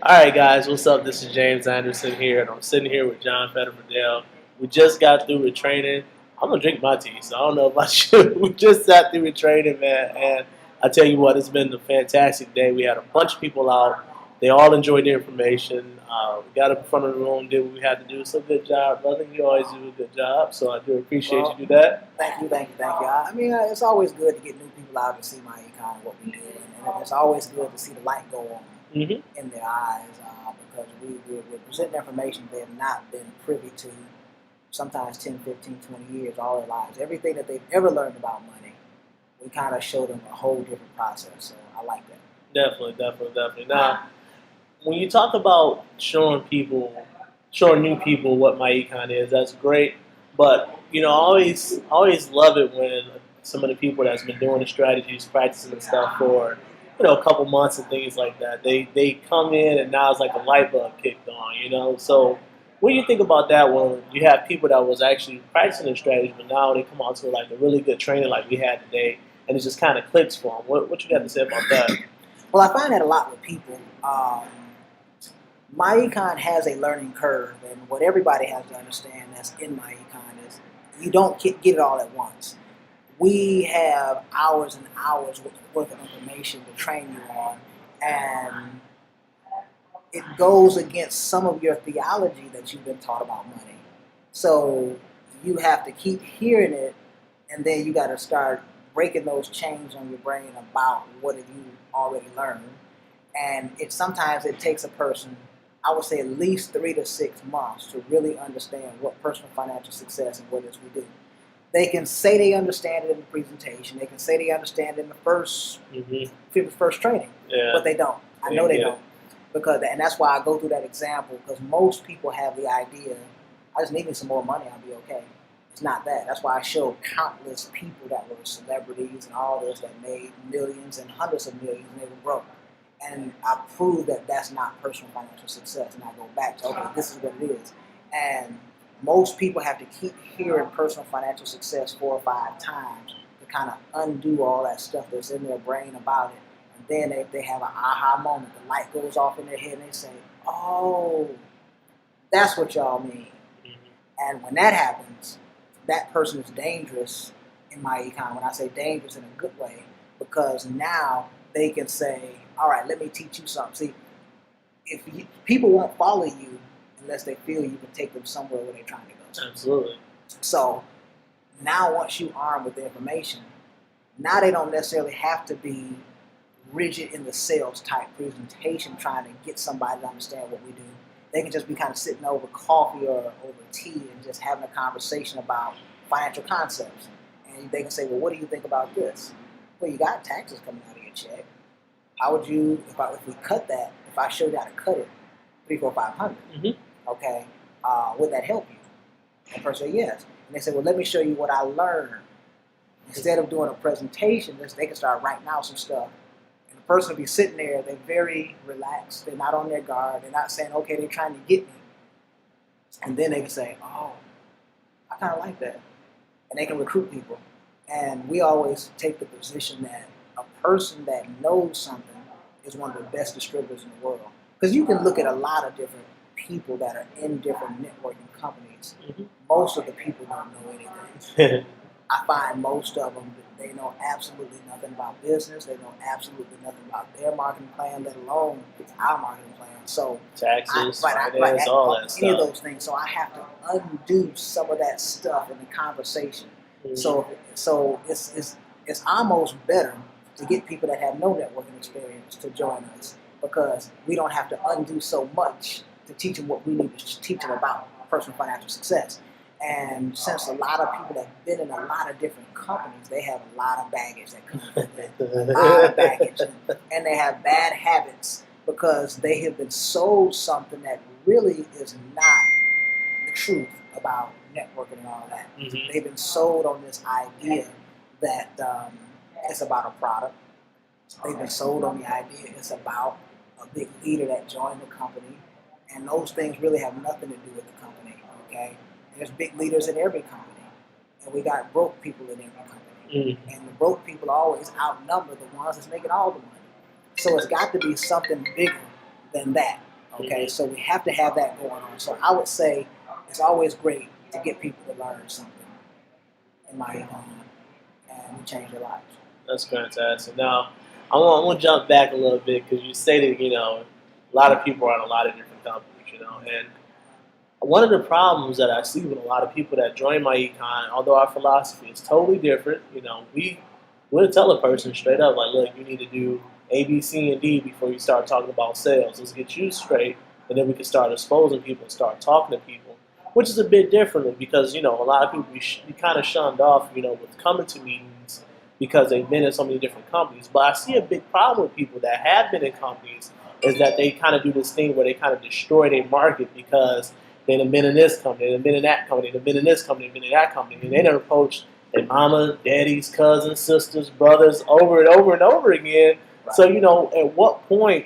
All right, guys, what's up? This is James Anderson here, and I'm sitting here with John Fetterfordale. We just got through with training. I'm gonna drink my tea, so I don't know about you. We just got through with training, man, and I tell you what, it's been a fantastic day. We had a bunch of people out. They all enjoyed the information. We got up in front of the room, did what we had to do. So good job, brother. You always do a good job, so I do appreciate Well, you do that. thank you. I mean, it's always good to get new people out and see myEcon and what we do, and it's always good to see the light go on Hmm. in their eyes because we're presenting information they have not been privy to sometimes 10, 15, 20 years, all their lives. Everything that they've ever learned about money, we kind of show them a whole different process. So I like that. Definitely. Now, when you talk about showing new people what my econ is, that's great. But I always love it when some of the people that's been doing the strategies, practicing and stuff for a couple months and things like that, they come in and now it's like a light bulb kicked on. So what do you think about that when you have people that was actually practicing the strategy, but now they come out to like a really good training like we had today, and it just kind of clicks for them? What you got to say about that? Well, I find that a lot with people. myEcon has a learning curve, and what everybody has to understand that's in myEcon is you don't get it all at once. We have hours and hours worth of information to train you on, and it goes against some of your theology that you've been taught about money. So you have to keep hearing it, and then you got to start breaking those chains on your brain about what have you already learned. And sometimes it takes a person, I would say, at least 3 to 6 months to really understand what personal financial success and what it is we do. They can say they understand it in the presentation. They can say they understand it in the first training, Yeah. but they don't. I know they don't, and that's why I go through that example, because most people have the idea, I just need some more money, I'll be okay. It's not that. That's why I show countless people that were celebrities and all this that made millions and hundreds of millions and they were broke. And I prove that that's not personal financial success. And I go back to, okay, this is what it is. And most people have to keep hearing personal financial success 4 or 5 times to kind of undo all that stuff that's in their brain about it. And then they have an aha moment. The light goes off in their head and they say, oh, that's what y'all mean. And when that happens, that person is dangerous in myEcon. When I say dangerous in a good way, because now they can say, all right, let me teach you something. See, people won't follow you unless they feel you can take them somewhere where they're trying to go. Absolutely. So now once you arm with the information, now they don't necessarily have to be rigid in the sales type presentation trying to get somebody to understand what we do. They can just be kind of sitting over coffee or over tea and just having a conversation about financial concepts. And they can say, well, what do you think about this? Well, you got taxes coming out of your check. How would you, if we cut that, if I showed you how to cut it, 3, 4, 500, okay, would that help you? And the person said, yes. And they said, well, let me show you what I learned. Instead of doing a presentation, they can start writing out some stuff. And the person will be sitting there, they're very relaxed, they're not on their guard, they're not saying, okay, they're trying to get me. And then they can say, oh, I kind of like that. And they can recruit people. And we always take the position that a person that knows something is one of the best distributors in the world. Because you can look at a lot of different people that are in different networking companies. Most of the people don't know anything. I find most of them, they know absolutely nothing about business. They know absolutely nothing about their marketing plan, let alone our marketing plan. So taxes, finance, all that any of stuff. those things. So I have to undo some of that stuff in the conversation. So it's almost better to get people that have no networking experience to join us, because we don't have to undo so much to teach them what we need to teach them about personal financial success. And since a lot of people have been in a lot of different companies, they have a lot of baggage that comes with it, a lot of baggage, and they have bad habits because they have been sold something that really is not the truth about networking and all that. They've been sold on this idea that it's about a product. They've been sold on the idea it's about a big leader that joined the company, and those things really have nothing to do with the company, okay? There's big leaders in every company, and we got broke people in every company. And the broke people always outnumber the ones that's making all the money. So it's got to be something bigger than that. Okay, so we have to have that going on. So I would say it's always great to get people to learn something in myEcon, and we change their lives. That's fantastic. Now, I want to jump back a little bit because you stated, a lot of people are in a lot of different companies, and one of the problems that I see with a lot of people that join myEcon, although our philosophy is totally different, we'll tell a person straight up, like, look, you need to do A, B, C, and D before you start talking about sales. Let's get you straight, and then we can start exposing people and start talking to people, which is a bit differently because, a lot of people be kind of shunned off, with coming to meetings because they've been in so many different companies. But I see a big problem with people that have been in companies is that they kind of do this thing where they kind of destroy their market because they've been in this company, they've been in that company, they've been in this company, they've been in that company, and they done approached their mama, daddies, cousins, sisters, brothers over and over and over again. Right. So, at what point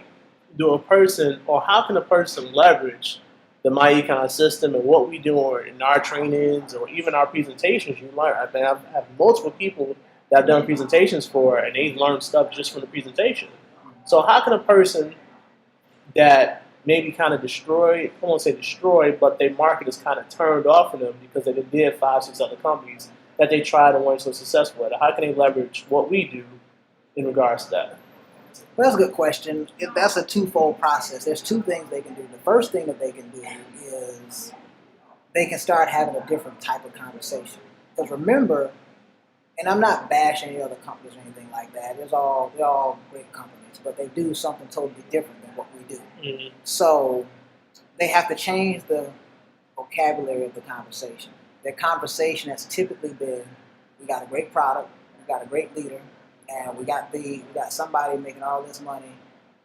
do a person, or how can a person leverage the myEcon system and what we do in our trainings or even our presentations? You learn. I mean, I've had multiple people that I've done presentations for, and they've learned stuff just from the presentation. So how can a person that maybe kind of destroy, I won't say destroy, but their market is kind of turned off of them because they did 5, 6 other companies that they tried and weren't so successful at it. How can they leverage what we do in regards to that? Well, that's a good question. That's a twofold process. There's 2 things they can do. The first thing that they can do is they can start having a different type of conversation. Because remember, and I'm not bashing any other companies or anything like that. They're all great companies, but they do something totally different than what we do. Mm-hmm. So they have to change the vocabulary of the conversation. Their conversation has typically been, we got a great product, we got a great leader, and we got somebody making all this money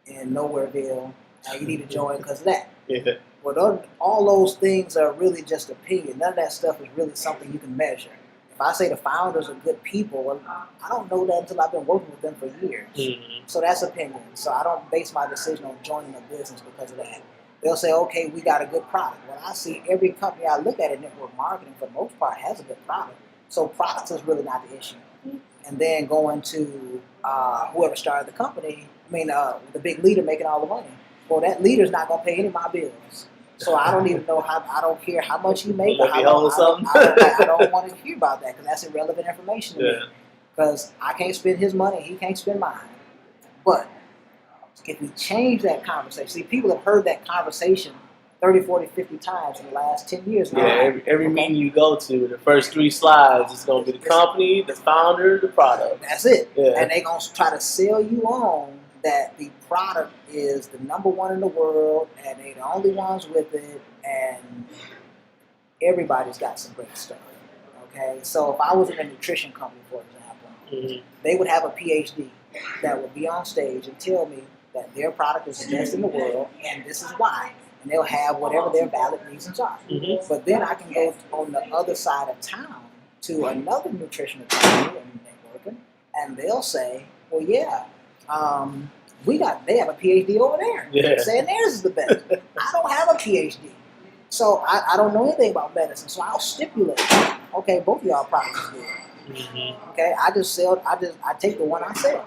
in Nowhereville, and you need to join because of that. Yeah. Well, all those things are really just opinion. None of that stuff is really something you can measure. If I say the founders are good people, well, I don't know that until I've been working with them for years. Mm-hmm. So that's opinion. So I don't base my decision on joining a business because of that. They'll say, okay, we got a good product. Well, I see every company I look at in network marketing, for the most part, has a good product. So products is really not the issue. And then going to whoever started the company, the big leader making all the money. Well, that leader's not going to pay any of my bills. So I don't even know I don't care how much you make. Or how long, I don't want to hear about that because that's irrelevant information to me. Because I can't spend his money, he can't spend mine. But if we change that conversation, see, people have heard that conversation 30, 40, 50 times in the last 10 years now. Yeah, every meeting you go to, the first 3 slides, it's going to be the company, the founder, the product. That's it. Yeah. And they're going to try to sell you on that the product is the number 1 in the world, and they're the only ones with it, and everybody's got some great stuff. Okay, so if I was in a nutrition company, for example, Mm-hmm. they would have a PhD that would be on stage and tell me that their product is the best in the world, and this is why. And they'll have whatever their valid reasons are. Mm-hmm. But then I can go on the other side of town to another nutritional company and networking, and they'll say, well, yeah, they have a PhD over there. Yeah. Saying theirs is the best. I don't have a PhD. So I don't know anything about medicine. So I'll stipulate, okay, both of y'all products is good. Mm-hmm. Okay, I take the one I sell.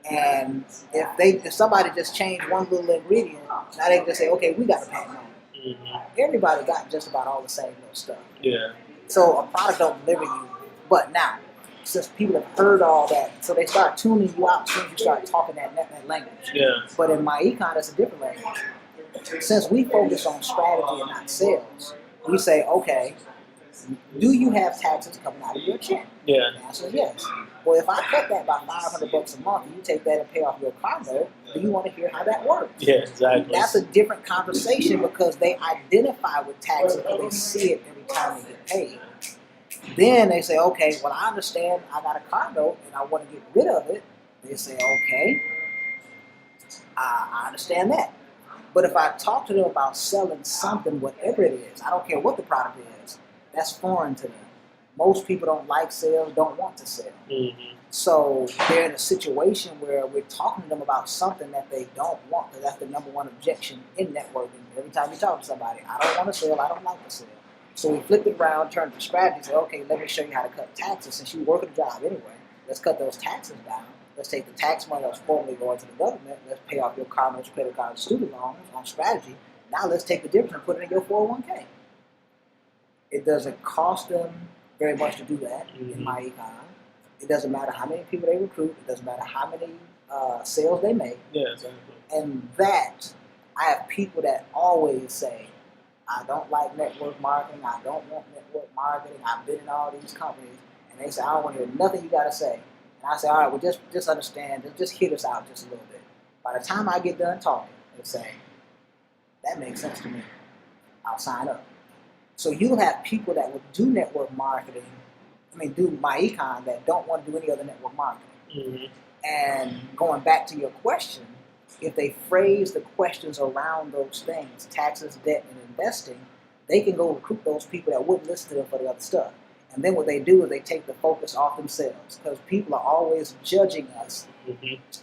And if somebody just changed one little ingredient, now they can just say, okay, we got a patent on it. Mm-hmm. Everybody got just about all the same little stuff. Yeah. So a product don't deliver you. But now, since people have heard all that, so they start tuning you out as soon as you start talking that language. Yeah. But in myEcon, it's a different language. Since we focus on strategy and not sales, we say, okay, do you have taxes coming out of your check? Yeah. The answer is yes. Well, if I cut that by $500 a month, and you take that and pay off your car note, do you want to hear how that works? Yeah, exactly. That's a different conversation because they identify with taxes because they see it every time they get paid. Then they say, okay, well, I understand I got a car note and I want to get rid of it. They say, okay, I understand that. But if I talk to them about selling something, whatever it is, I don't care what the product is, that's foreign to them. Most people don't like sales, don't want to sell. Mm-hmm. So they're in a situation where we're talking to them about something that they don't want, because that's the number 1 objection in networking. Every time you talk to somebody, I don't want to sell, I don't like to sell. So we flip it around, turn to strategy, and say, okay, let me show you how to cut taxes. Since you work at a job anyway, let's cut those taxes down. Let's take the tax money that's formerly going to the government. Let's pay off your car notes, credit cards, student loans on strategy. Now let's take the difference and put it in your 401k. It doesn't cost them very much to do that in myEcon. It doesn't matter how many people they recruit. It doesn't matter how many sales they make. Yeah, exactly. And that, I have people that always say, I don't like network marketing. I don't want network marketing. I've been in all these companies. And they say, I don't want to hear nothing you got to say. And I say, all right, well, just understand. Just hit us out just a little bit. By the time I get done talking, they say, that makes sense to me. I'll sign up. So you'll have people that will do network marketing, do myEcon, that don't want to do any other network marketing. Mm-hmm. And going back to your question, if they phrase the questions around those things, taxes, debt, and investing, they can go recruit those people that wouldn't listen to them for the other stuff. And then what they do is they take the focus off themselves, because people are always judging us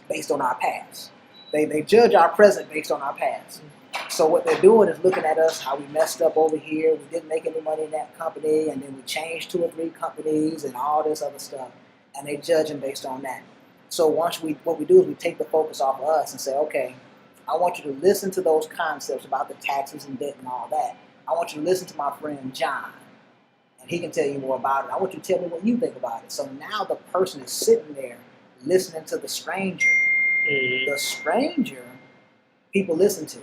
based on our past. They judge our present based on our past. So what they're doing is looking at us, how we messed up over here, we didn't make any money in that company, and then we changed 2 or 3 companies and all this other stuff, and they judge them based on that. So what we do is we take the focus off of us and say, okay, I want you to listen to those concepts about the taxes and debt and all that. I want you to listen to my friend John, and he can tell you more about it. I want you to tell me what you think about it. So now the person is sitting there listening to the stranger. The stranger, people listen to.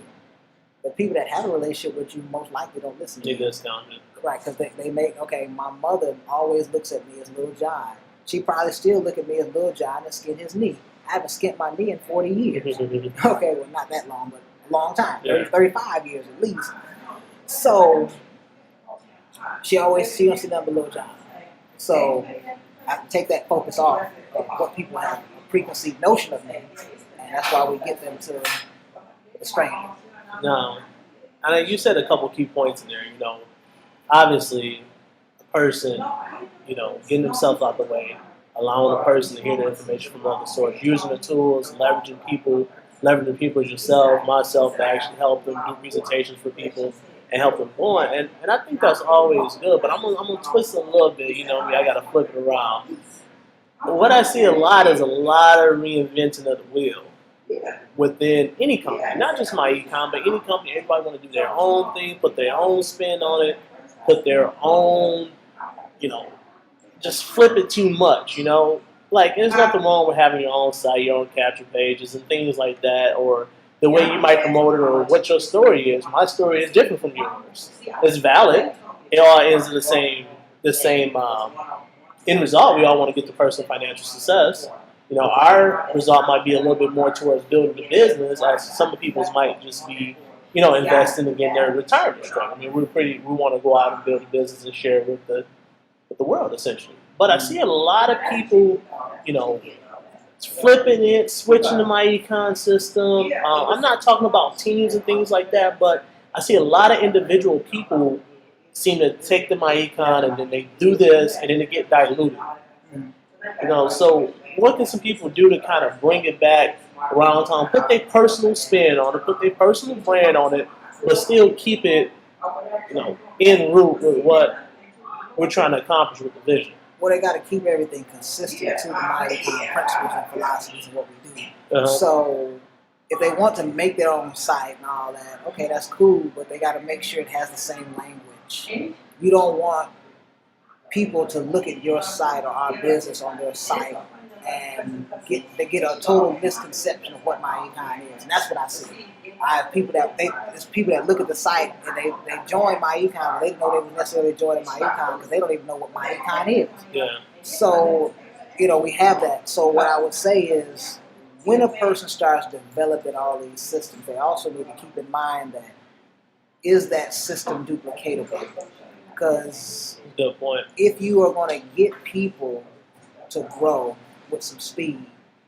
The people that have a relationship with you most likely don't listen to you. They discount it. Right, because they make, okay, my mother always looks at me as Little John. She probably still look at me as Little John and skin his knee. I haven't skinned my knee in 40 years. Okay, well, not that long, but a long time. Yeah. 35 years at least. So she don't see nothing but Little John. So I have to take that focus off of what people have a preconceived notion of me. And that's why we get them to the stranger. No, and you said a couple key points in there. Obviously, a person, getting themselves out the way, allowing a person to hear the information from another source, using the tools, leveraging people as yourself, myself, to actually help them do presentations for people and help them go on. And I think that's always good. But I'm gonna twist it a little bit. I got to flip it around. But what I see a lot is a lot of reinventing of the wheel within any company, not just myEcon, but any company. Everybody want to do their own thing, put their own spin on it, put their own, just flip it too much, Like, there's nothing wrong with having your own site, your own capture pages and things like that, or the way you might promote it, or what your story is. My story is different from yours. It's valid. It all ends in the same end result. We all want to get to personal financial success. Our result might be a little bit more towards building the business, as some of people's might just be, investing and getting their retirement straight. We want to go out and build a business and share it with the world, essentially. But I see a lot of people, flipping it, switching the myEcon system. I'm not talking about teams and things like that, but I see a lot of individual people seem to take the myEcon and then they do this and then they get diluted. So what can some people do to kind of bring it back around town, put their personal spin on it, put their personal brand on it, but still keep it, in route with what we're trying to accomplish with the vision? Well, they got to keep everything consistent to the myEcon principles and philosophies of what we do. So if they want to make their own site and all that, okay, that's cool, but they got to make sure it has the same language. You don't want people to look at your site or our business on their site and get a total misconception of what myEcon is, and that's what I see. I have people that look at the site and they join myEcon, but they don't know they were necessarily joining myEcon because they don't even know what myEcon is. Yeah. So, we have that. So what I would say is, when a person starts developing all these systems, they also need to keep in mind that, is that system duplicatable? Because good point. If you are going to get people to grow with some speed,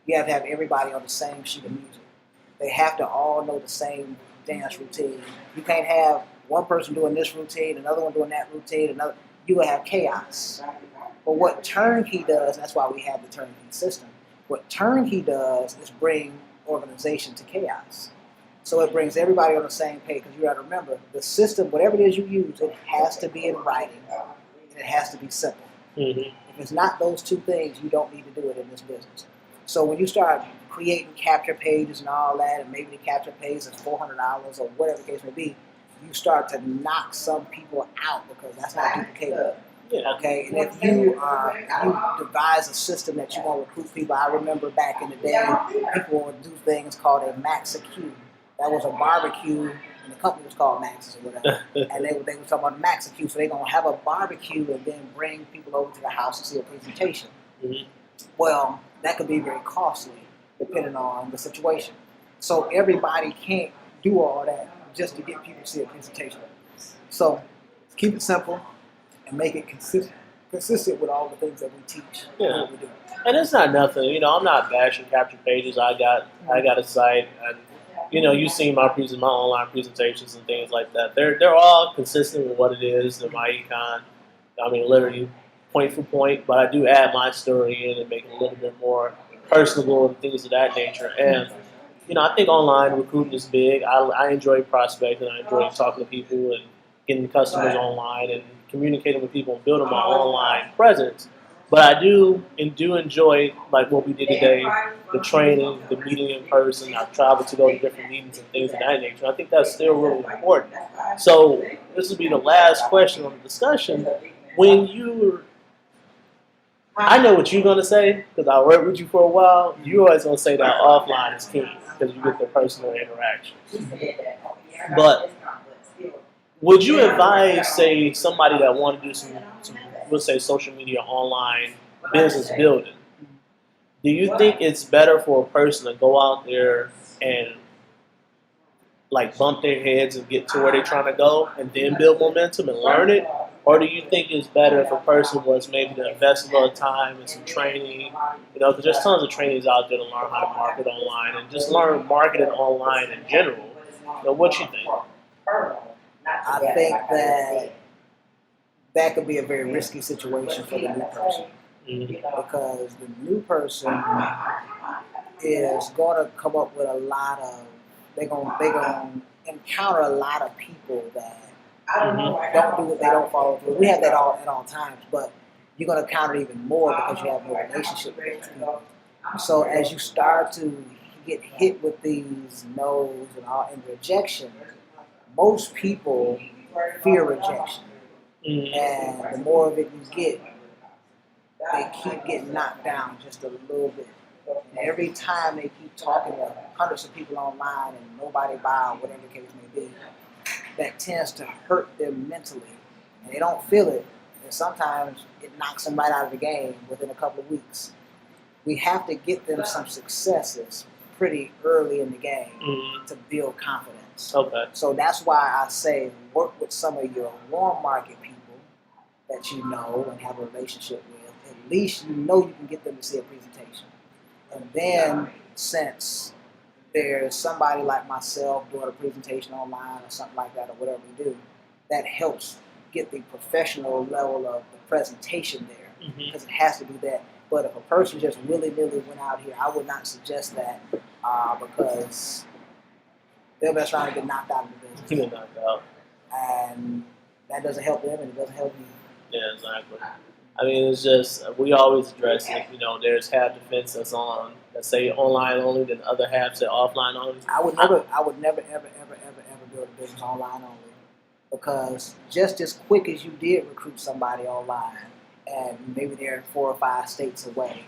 you have to have everybody on the same sheet of music. They have to all know the same dance routine. You can't have one person doing this routine, another one doing that routine, you will have chaos. But what Turnkey does, and that's why we have the Turnkey system, what Turnkey does is bring organization to chaos. So it brings everybody on the same page, because you got to remember, the system, whatever it is you use, it has to be in writing, and it has to be simple. If it's not those two things, you don't need to do it in this business. So when you start creating capture pages and all that, and maybe the capture page is $400 or whatever the case may be, you start to knock some people out because that's not duplicatable. Yeah. Okay, and if you devise a system that you want to recruit people, I remember back in the day, people would do things called a Max Q. That was a barbecue, and the company was called Max's or whatever. And they were talking about Max Q, so they're gonna have a barbecue and then bring people over to the house to see a presentation. Mm-hmm. Well, that could be very costly depending on the situation. So everybody can't do all that just to get people to see a presentation. So keep it simple and make it consistent with all the things that we teach. Yeah. What we do. And it's not nothing. You know, I'm not bashing capture pages. I got a site, and you know, you've seen my online presentations and things like that. They're all consistent with what it is. The myEcon. I mean, literally point for point, but I do add my story in and make it a little bit more personable and things of that nature. And you know, I think online recruiting is big. I enjoy prospecting. I enjoy talking to people and getting customers online and communicating with people and building my online presence. But I do enjoy like what we did today, the training, the meeting in person. I've traveled to go to different meetings and things of that nature. I think that's still really important. So this will be the last question on the discussion. When I know what you're gonna say because I worked with you for a while. You're always gonna say that offline is key because you get the personal interaction. But would you advise, say, somebody that want to do some let's say, social media online business building? Do you think it's better for a person to go out there and like bump their heads and get to where they're trying to go and then build momentum and learn it? Or do you think it's better if a person was maybe to invest a little time in some training? You know, because there's tons of trainings out there to learn how to market online and just learn marketing online in general. You know, what you think? I think that could be a very risky situation for the new person. Mm-hmm. Because the new person is going to come up with a lot of, they're going to encounter a lot of people that don't do what they don't follow through. We have that at all times, but you're going to encounter even more because you have no relationship with these people. So as you start to get hit with these no's and rejection, most people fear rejection. Mm-hmm. And the more of it you get, they keep getting knocked down just a little bit. And every time they keep talking to hundreds of people online and nobody buy, whatever the case may be, that tends to hurt them mentally. And they don't feel it. And sometimes it knocks them right out of the game within a couple of weeks. We have to get them some successes pretty early in the game to build confidence. Okay. So that's why I say work with some of your warm market people that you know and have a relationship with. At least you know you can get them to see a presentation. And then since there's somebody like myself doing a presentation online or something like that or whatever we do, that helps get the professional level of the presentation there because it has to be that. But if a person just willy-nilly went out here, I would not suggest that because they're best trying to get knocked out of the business. Get knocked out. And that doesn't help them and it doesn't help you. Yeah, exactly. I mean, it's just, we always address it. You know, there's half the fence that's on, let's say online only, then the other half say offline only. I would never, ever build a business online only. Because just as quick as you did recruit somebody online, and maybe they're 4 or 5 states away,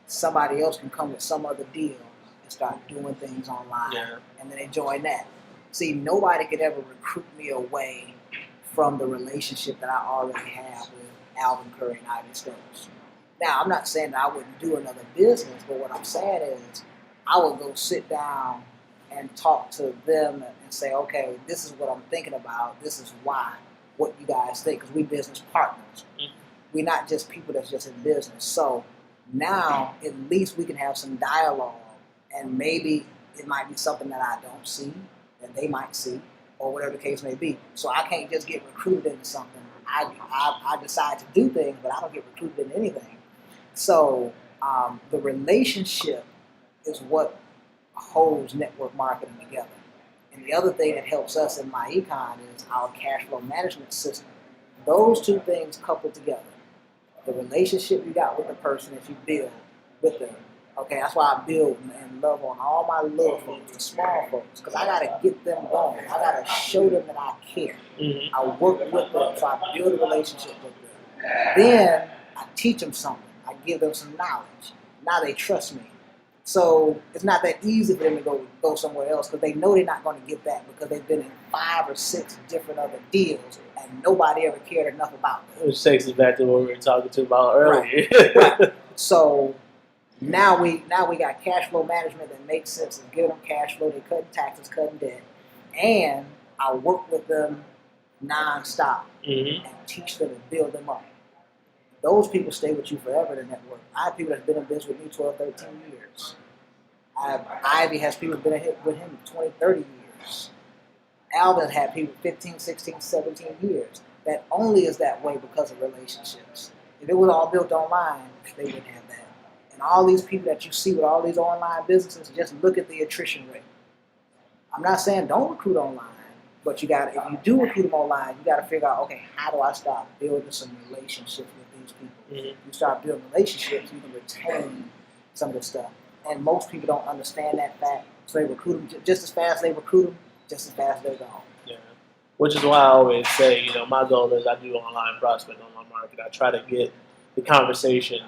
somebody else can come with some other deal and start doing things online, and then they join that. See, nobody could ever recruit me away from the relationship that I already have with Alvin Curry and Ivy Stokes. Now, I'm not saying that I wouldn't do another business, but what I'm saying is I would go sit down and talk to them and say, okay, this is what I'm thinking about. This is why. What you guys think, because we're business partners. We're not just people that's just in business. So now at least we can have some dialogue, and maybe it might be something that I don't see that they might see, or whatever the case may be. So I can't just get recruited into something. I decide to do things, but I don't get recruited into anything. So the relationship is what holds network marketing together. And the other thing that helps us in myEcon is our cash flow management system. Those two things coupled together. The relationship you got with the person that you build with them, Okay, that's why I build and love on all my little folks, the small folks, because I gotta get them going. I gotta show them that I care. Mm-hmm. I work with them, so I build a relationship with them. Then I teach them something. I give them some knowledge. Now they trust me. So it's not that easy for them to go somewhere else because they know they're not going to get that because they've been in 5 or 6 different other deals and nobody ever cared enough about them. Which takes us back to what we were talking about earlier. Right. So now we got cash flow management that makes sense and give them cash flow. They're cutting taxes, cutting debt, and I work with them nonstop Mm-hmm. and teach them and build them up. Those people stay with you forever in the network. I have people that's been in business with me 12, 13 years. Ivy has people been with him 20, 30 years. Alvin had people 15, 16, 17 years. That only is that way because of relationships. If it was all built online, they wouldn't have that. And all these people that you see with all these online businesses, just look at the attrition rate. I'm not saying don't recruit online, but if you do recruit them online, you got to figure out, okay, how do I start building some relationships with these people? Mm-hmm. You start building relationships, you can retain some of the stuff. And most people don't understand that fact, so they recruit them just as fast as they recruit them, just as fast as they're gone. Yeah. Which is why I always say, my goal is I do online prospect, online market. I try to get the conversation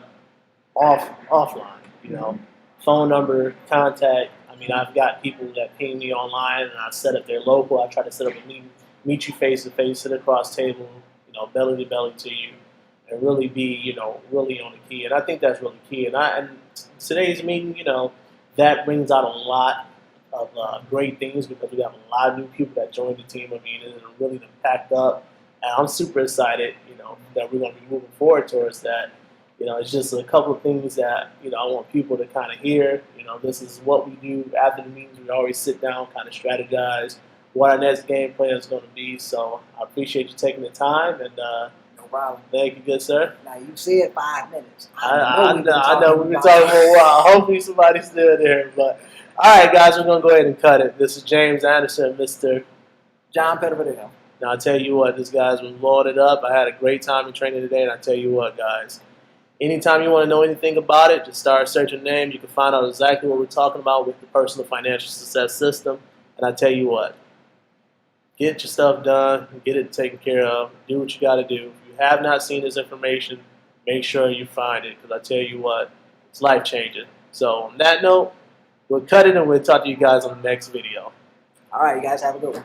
offline, phone number, contact. I mean, I've got people that ping me online and I set up their local. I try to set up a meet you face to face, sit across table, belly to belly to you, and really be, really on the key. And I think that's really key. And today's meeting, that brings out a lot of great things because we have a lot of new people that joined the team. I mean, it's really packed up. And I'm super excited, that we're going to be moving forward towards that. It's just a couple of things that, I want people to kind of hear. This is what we do after the meetings. We always sit down, kind of strategize what our next game plan is going to be. So I appreciate you taking the time, and No problem. thank you, good sir. Now, you said 5 minutes. I know we've been talking for a while. Hopefully somebody's still there. But all right, guys, we're going to go ahead and cut it. This is James Anderson, Mr. John Petrovadeo. Now, I tell you what, this guy's been loaded up. I had a great time in training today, and I tell you what, guys, anytime you want to know anything about it, just start searching the name. You can find out exactly what we're talking about with the Personal Financial Success System. And I tell you what, get your stuff done, get it taken care of, do what you got to do. If you have not seen this information, make sure you find it because I tell you what, it's life-changing. So on that note, we'll cut it and we'll talk to you guys on the next video. All right, you guys have a good one.